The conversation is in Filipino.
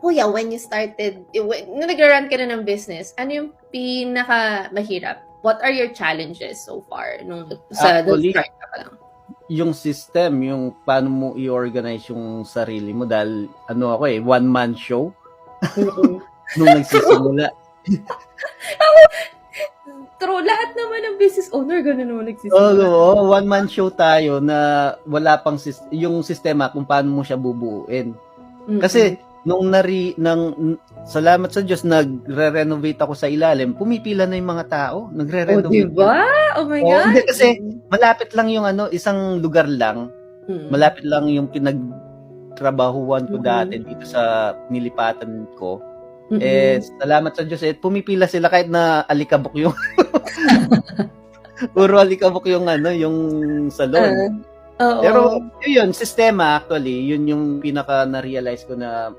Kuya, when you started, nung nag-run ka na ng business, ano yung pinaka-mahirap? What are your challenges so far sa Actually, start ka pa lang? yung system, yung paano mo i-organize yung sarili mo dahil ako one-man show nung nagsisimula. True, lahat naman ng business owner ganun naman Oo, nagsisimula. one-man show tayo na wala pang yung sistema kung paano mo siya bubuuin. Kasi nung salamat sa Diyos, nagre-renovate ako sa ilalim, pumipila na yung mga tao, Oh, nagre-renovate. diba? Oh my God. Hindi kasi malapit lang yung isang lugar lang. Malapit lang yung pinagtrabahuan ko dati dito sa nilipatan ko. Salamat sa Diyos, pumipila sila kahit na alikabok yung puro alikabok yung yung salon. Oo. Pero yun, sistema actually, yun yung pinaka na-realize ko na